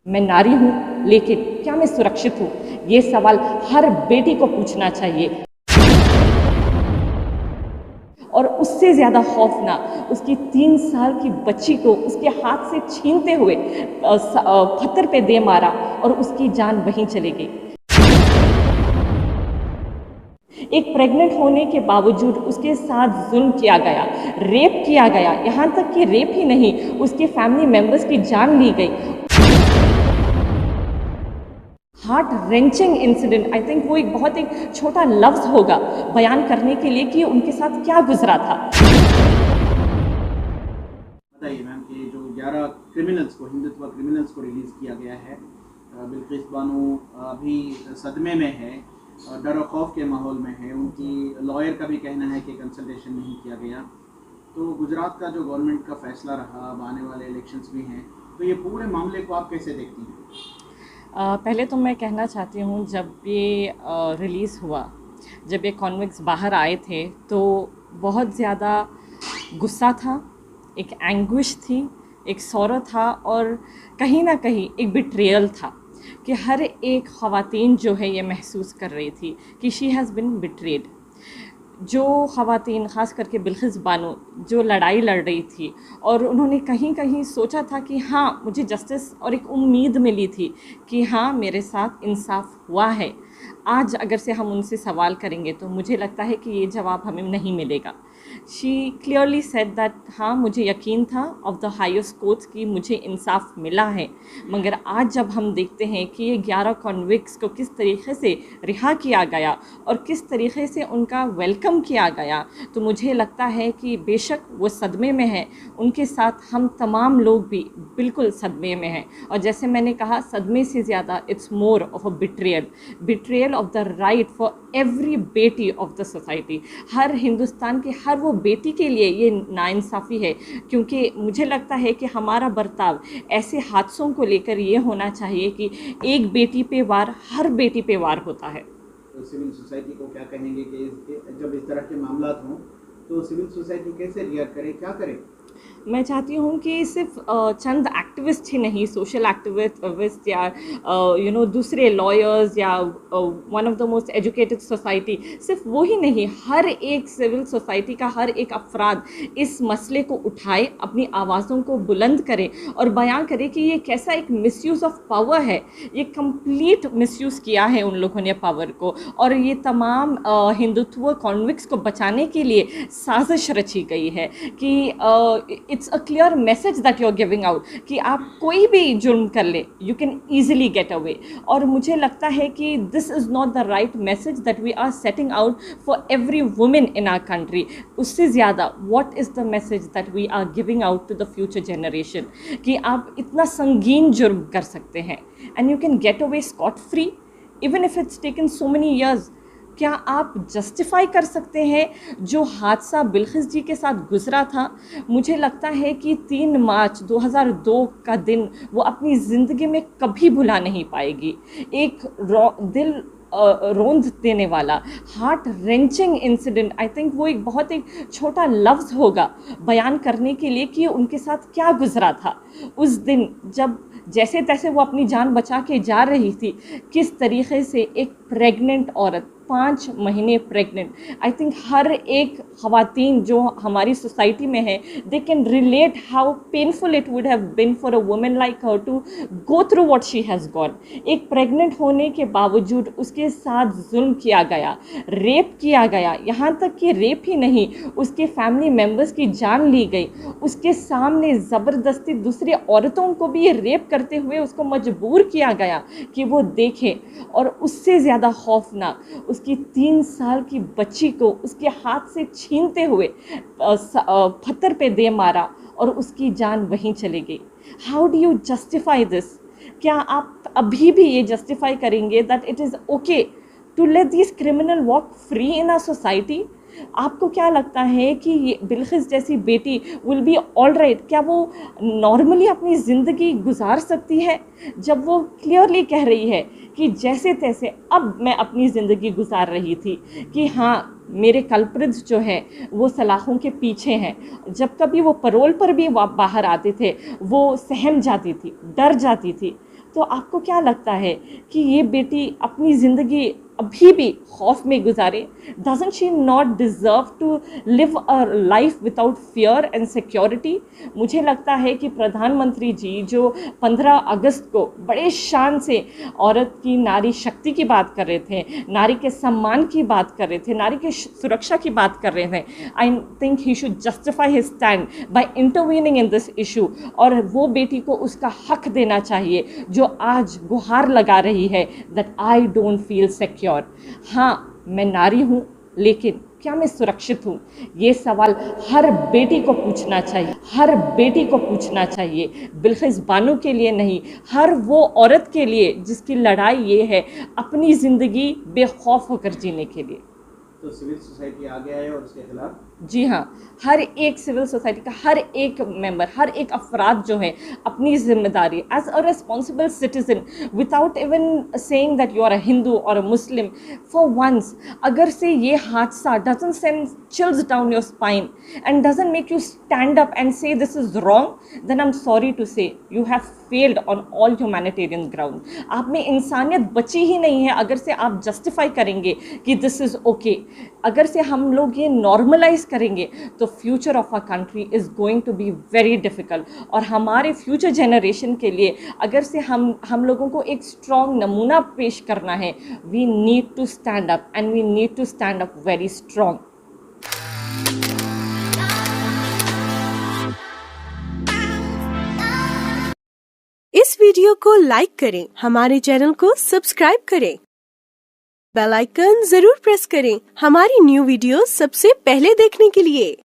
मैं नारी हूँ, लेकिन क्या मैं सुरक्षित हूँ? ये सवाल हर बेटी को पूछना चाहिए। और उससे ज़्यादा खौफनाक उसकी 3 साल की बच्ची को उसके हाथ से छीनते हुए पत्थर पे दे मारा और उसकी जान वहीं चली गई। एक प्रेग्नेंट होने के बावजूद उसके साथ जुल्म किया गया, रेप किया गया, यहाँ तक कि रेप ही नहीं, उसके फैमिली मेंबर्स की जान ली गई। Heart wrenching incident, I think वो एक बहुत एक छोटा लफ्ज़ होगा बयान करने के लिए कि उनके साथ क्या गुजरा था। बताइए मैम कि जो 11 क्रिमिनल्स को हिंदुत्व क्रिमिनल्स को रिलीज़ किया गया है, बिल्किस बानो अभी सदमे में है, डर और खौफ के माहौल में है। उनकी लॉयर का भी कहना है कि कंसल्टेशन नहीं किया गया। तो गुजरात का जो गवर्नमेंट का फैसला रहा, अब आने वाले इलेक्शंस भी हैं, तो ये पूरे मामले को आप कैसे देखती हैं? पहले तो मैं कहना चाहती हूँ, जब ये रिलीज़ हुआ, जब ये कॉन्विक्ट्स बाहर आए थे, तो बहुत ज़्यादा गुस्सा था, एक एंग्विश थी, एक सौरव था और कहीं ना कहीं एक बिट्रियल था कि हर एक ख़वातीन जो है ये महसूस कर रही थी कि शी हैज़ बिन बिट्रेड। जो ख़वातीन ख़ास करके बिल्किस बानो जो लड़ाई लड़ रही थी और उन्होंने कहीं कहीं सोचा था कि हाँ, मुझे जस्टिस और एक उम्मीद मिली थी कि हाँ, मेरे साथ इंसाफ हुआ है। आज अगर से हम उनसे सवाल करेंगे तो मुझे लगता है कि ये जवाब हमें नहीं मिलेगा। शी क्लियरली सेड दैट हाँ, मुझे यकीन था ऑफ द हाईएस्ट कोर्ट्स कि मुझे इंसाफ मिला है। मगर आज जब हम देखते हैं कि ये 11 कॉन्विक्ट्स को किस तरीके से रिहा किया गया और किस तरीके से उनका वेलकम किया गया, तो मुझे लगता है कि बेशक वो सदमे में है, उनके साथ हम तमाम लोग भी बिल्कुल सदमे में हैं। और जैसे मैंने कहा, सदमे से ज़्यादा it's more of a betrayal of the right for every बेटी ऑफ द सोसाइटी। हर हिंदुस्तान के हर वो बेटी के लिए ये नाइंसाफ़ी है, क्योंकि मुझे लगता है कि हमारा बर्ताव ऐसे हादसों को लेकर ये होना चाहिए कि एक बेटी पे वार हर बेटी पे वार होता है। तो सिविल सोसाइटी को क्या कहेंगे कि जब इस तरह के मामला हों तो सिविल सोसाइटी कैसे रिएक्ट करे, क्या करे? मैं चाहती हूँ कि सिर्फ चंद एक्टिविस्ट ही नहीं, सोशल एक्टिविस्ट या दूसरे लॉयर्स या one of the most educated society, सिर्फ वो ही नहीं, हर एक सिविल सोसाइटी का हर एक अफराद इस मसले को उठाए, अपनी आवाज़ों को बुलंद करे और बयां करे कि ये कैसा एक मिसयूज़ ऑफ पावर है। ये कंप्लीट मिसयूज़ किया है उन लोगों ने पावर को, और ये तमाम हिंदुत्व कॉन्विक्ट्स को बचाने के लिए साजिश रची गई है कि it's a clear message that you are giving out कि आप कोई भी जुर्म कर ले, you can easily get away. और मुझे लगता है कि this is not the right message that we are setting out for every women in our country. उससे ज़्यादा what is the message that we are giving out to the future generation कि आप इतना संगीन जुर्म कर सकते हैं and you can get away scot free even if it's taken so many years. क्या आप जस्टिफाई कर सकते हैं जो हादसा बिल्किस जी के साथ गुजरा था? मुझे लगता है कि 3 मार्च 2002 का दिन वो अपनी ज़िंदगी में कभी भुला नहीं पाएगी। एक दिल रोंद देने वाला, heart wrenching incident, I think वो एक बहुत एक छोटा लफ्ज़ होगा बयान करने के लिए कि उनके साथ क्या गुजरा था उस दिन, जब जैसे तैसे वो अपनी जान बचा के जा रही थी, किस तरीके से एक प्रेग्नेंट औरत, 5 महीने प्रेग्नेंट, आई थिंक हर एक ख़वातीन जो हमारी सोसाइटी में है, they can relate how painful it would have been for a women like her to go through what she has gone. एक प्रेग्नेंट होने के बावजूद उसके साथ जुल्म किया गया, रेप किया गया, यहाँ तक कि रेप ही नहीं, उसके फैमिली मेम्बर्स की जान ली गई, उसके सामने ज़बरदस्ती दूसरी औरतों को भी ये रेप करते हुए उसको मजबूर किया गया कि वो देखे। और उससे ज़्यादा खौफनाक उसकी 3 साल की बच्ची को उसके हाथ से छीनते हुए पत्थर पे दे मारा और उसकी जान वहीं चली गई। How do you justify this? क्या आप अभी भी ये जस्टिफाई करेंगे that it is okay to let this criminal walk free in our society? आपको क्या लगता है कि ये बिल्किस जैसी बेटी विल बी ऑल राइट? क्या वो नॉर्मली अपनी ज़िंदगी गुजार सकती है जब वो क्लियरली कह रही है कि जैसे तैसे अब मैं अपनी ज़िंदगी गुजार रही थी, कि हाँ, मेरे कल्प्रिट्स जो हैं वो सलाखों के पीछे हैं। जब कभी वो पैरोल पर भी बाहर आते थे वो सहम जाती थी, डर जाती थी। तो आपको क्या लगता है कि ये बेटी अपनी ज़िंदगी अभी भी खौफ में गुजारे? Doesn't she not deserve to live a life without fear and security? मुझे लगता है कि प्रधानमंत्री जी जो 15 अगस्त को बड़े शान से औरत की नारी शक्ति की बात कर रहे थे, नारी के सम्मान की बात कर रहे थे, नारी की सुरक्षा की बात कर रहे थे, I think he should justify his stand by intervening in this issue. और वो बेटी को उसका हक देना चाहिए जो आज गुहार लगा रही है that I don't feel secure. हाँ, मैं नारी हूँ, लेकिन क्या मैं सुरक्षित हूँ? ये सवाल हर बेटी को पूछना चाहिए, हर बेटी को पूछना चाहिए, बिल्किस बानो के लिए नहीं, हर वो औरत के लिए जिसकी लड़ाई ये है अपनी ज़िंदगी बेखौफ होकर जीने के लिए। तो सिविल सोसाइटी आ गया है और उसके खिलाफ? जी हाँ, हर एक सिविल सोसाइटी का हर एक मेंबर, हर एक अफराद जो है अपनी जिम्मेदारी as a responsible citizen, without even saying that you are a Hindu और अ मुस्लिम, फॉर वंस अगर से ये हादसा doesn't send chills down your spine and doesn't make you stand up and say this is wrong, then I am sorry to say you have failed on all humanitarian ground. आप में इंसानियत बची ही नहीं है अगर से आप जस्टिफाई करेंगे कि दिस इज़ ओके। अगर से हम लोग ये नॉर्मलाइज करेंगे तो future of our country is going to be very difficult. और हमारे फ्यूचर जनरेशन के लिए अगर से हम लोगों को एक स्ट्रॉन्ग नमूना पेश करना है, we need to stand up and we need to stand up very strong. इस वीडियो को लाइक करें, हमारे चैनल को सब्सक्राइब करें, बेल आइकन जरूर प्रेस करें हमारी न्यू वीडियो सबसे पहले देखने के लिए।